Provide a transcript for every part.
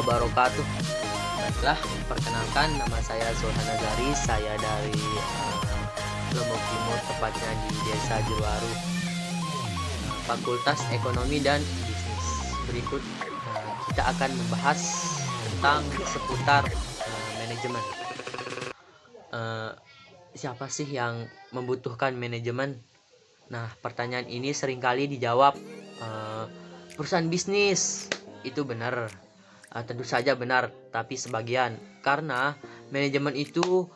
wabarakatuh. Baiklah, perkenalkan, nama saya Sulhan Nazari. Saya dari Lombok Timur, tepatnya di Desa Jeruwaru, Fakultas Ekonomi dan Bisnis. Berikut kita akan membahas tentang seputar manajemen. Siapa sih yang membutuhkan manajemen? Nah, pertanyaan ini seringkali dijawab perusahaan bisnis. Itu benar, tentu saja benar, tapi sebagian, karena manajemen itu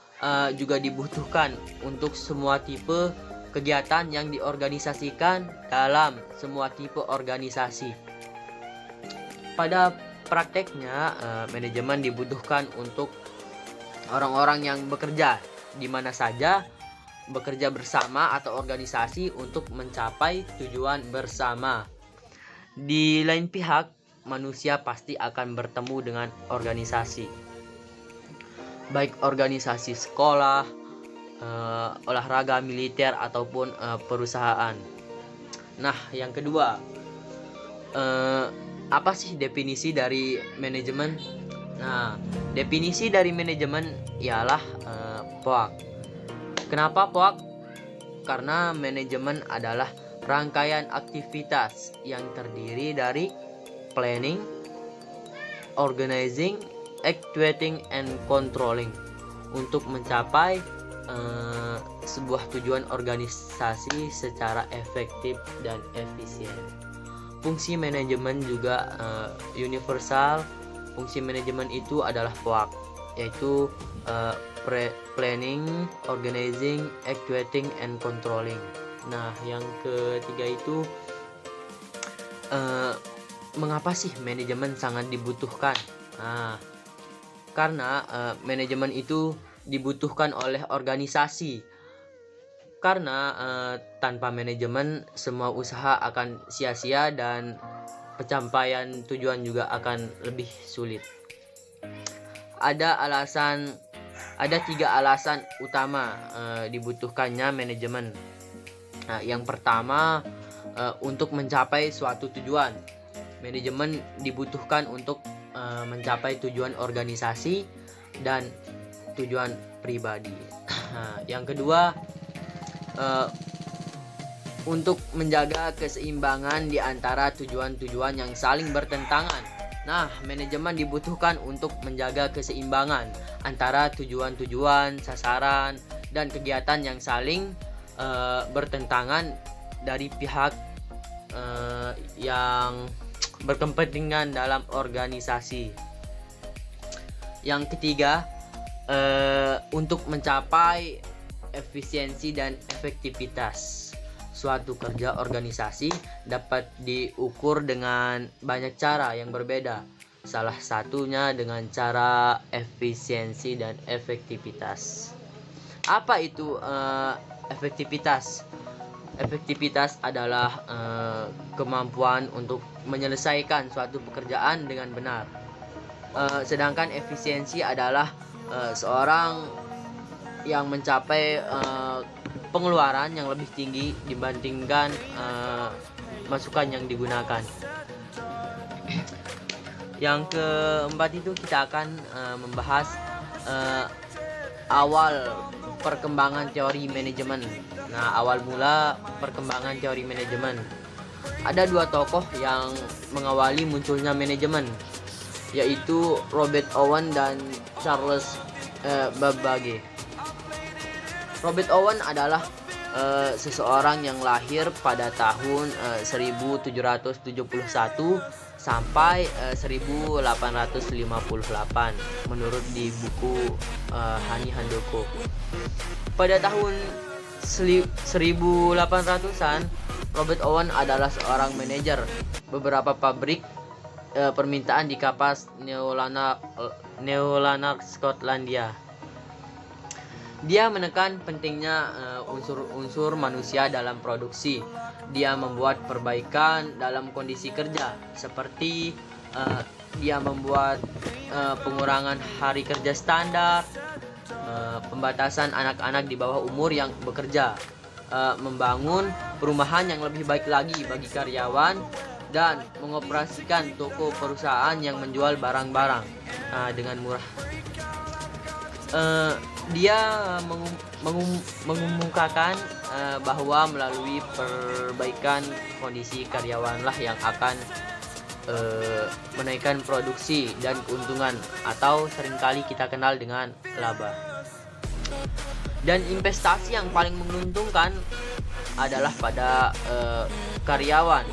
juga dibutuhkan untuk semua tipe kegiatan yang diorganisasikan dalam semua tipe organisasi. Pada prakteknya, manajemen dibutuhkan untuk orang-orang yang bekerja di mana saja, bekerja bersama atau organisasi untuk mencapai tujuan bersama. Di lain pihak, manusia pasti akan bertemu dengan organisasi, baik organisasi sekolah, olahraga, militer, ataupun perusahaan. Nah, yang kedua, apa sih definisi dari manajemen? Nah, definisi dari manajemen ialah POAK. Kenapa POAK? Karena manajemen adalah rangkaian aktivitas yang terdiri dari planning, organizing, actuating, and controlling untuk mencapai sebuah tujuan organisasi secara efektif dan efisien. Fungsi manajemen juga universal. Fungsi manajemen itu adalah POAK, yaitu planning, organizing, actuating, and controlling. Nah, yang ketiga itu mengapa sih manajemen sangat dibutuhkan? Nah, karena manajemen itu dibutuhkan oleh organisasi. Karena tanpa manajemen semua usaha akan sia-sia dan pencapaian tujuan juga akan lebih sulit. Ada 3 alasan utama dibutuhkannya manajemen. Nah, yang pertama, untuk mencapai suatu tujuan. Manajemen dibutuhkan untuk mencapai tujuan organisasi dan tujuan pribadi. Nah, yang kedua, untuk menjaga keseimbangan di antara tujuan-tujuan yang saling bertentangan. Nah, manajemen dibutuhkan untuk menjaga keseimbangan antara tujuan-tujuan, sasaran, dan kegiatan yang saling bertentangan dari pihak yang berkepentingan dalam organisasi. Yang ketiga, untuk mencapai efisiensi dan efektivitas. Suatu kerja organisasi dapat diukur dengan banyak cara yang berbeda. Salah satunya dengan cara efisiensi dan efektivitas. Apa itu efektivitas? Efektivitas adalah kemampuan untuk menyelesaikan suatu pekerjaan dengan benar. Sedangkan efisiensi adalah seorang yang mencapai pengeluaran yang lebih tinggi dibandingkan masukan yang digunakan. Yang keempat itu kita akan membahas awal perkembangan teori manajemen. Nah, awal mula perkembangan teori manajemen. Ada 2 tokoh yang mengawali munculnya manajemen, yaitu Robert Owen dan Charles Babbage. Robert Owen adalah seseorang yang lahir pada tahun 1771 sampai 1858 menurut di buku Hani Handoko. Pada tahun 1800-an, Robert Owen adalah seorang manajer beberapa pabrik permintaan di kapas Neolanark, Skotlandia. Dia menekan pentingnya unsur-unsur manusia dalam produksi. Dia membuat perbaikan dalam kondisi kerja, seperti dia membuat pengurangan hari kerja standar, pembatasan anak-anak di bawah umur yang bekerja, membangun perumahan yang lebih baik lagi bagi karyawan, dan mengoperasikan toko perusahaan yang menjual barang-barang dengan murah. Dia mengumumkakan bahwa melalui perbaikan kondisi karyawanlah yang akan menaikkan produksi dan keuntungan, atau seringkali kita kenal dengan laba. Dan investasi yang paling menguntungkan adalah pada karyawan.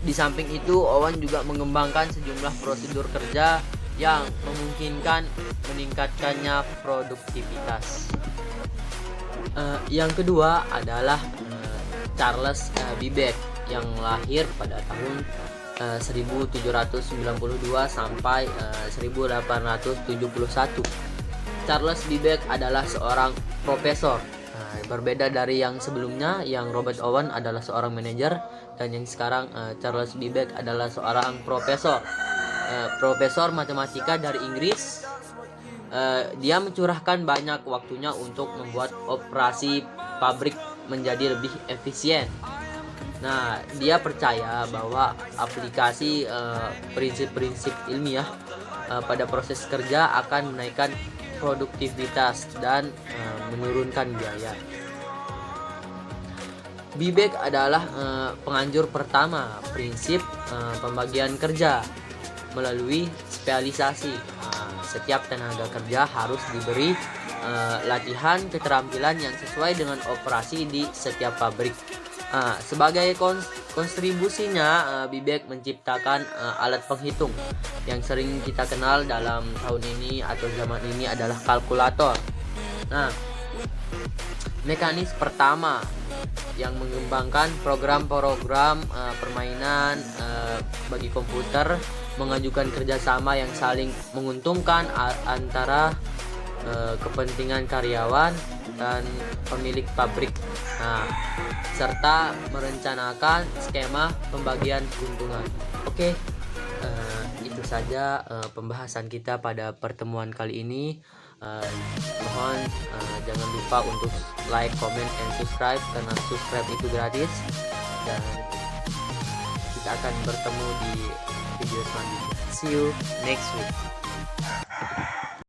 Di samping itu, Owen juga mengembangkan sejumlah prosedur kerja yang memungkinkan meningkatkannya produktivitas. Yang kedua adalah Charles Babbage yang lahir pada tahun 1792 sampai 1871. Charles Babbage adalah seorang profesor. Berbeda dari yang sebelumnya, yang Robert Owen adalah seorang manajer, dan yang sekarang Charles Babbage adalah seorang profesor. Profesor matematika dari Inggris. Dia mencurahkan banyak waktunya untuk membuat operasi pabrik menjadi lebih efisien. Nah, dia percaya bahwa aplikasi prinsip-prinsip ilmiah pada proses kerja akan menaikkan produktivitas dan menurunkan biaya. Babbage adalah penganjur pertama prinsip pembagian kerja melalui spesialisasi. Setiap tenaga kerja harus diberi latihan keterampilan yang sesuai dengan operasi di setiap pabrik. Sebagai kontribusinya, Babbage menciptakan alat penghitung yang sering kita kenal dalam tahun ini atau zaman ini adalah kalkulator. Nah, mekanis pertama yang mengembangkan program-program permainan bagi komputer mengajukan kerjasama yang saling menguntungkan antara kepentingan karyawan dan pemilik pabrik, serta merencanakan skema pembagian keuntungan. Oke, itu saja pembahasan kita pada pertemuan kali ini. Mohon jangan lupa untuk like, comment, and subscribe, karena subscribe itu gratis, dan kita akan bertemu di video selanjutnya. See you next week.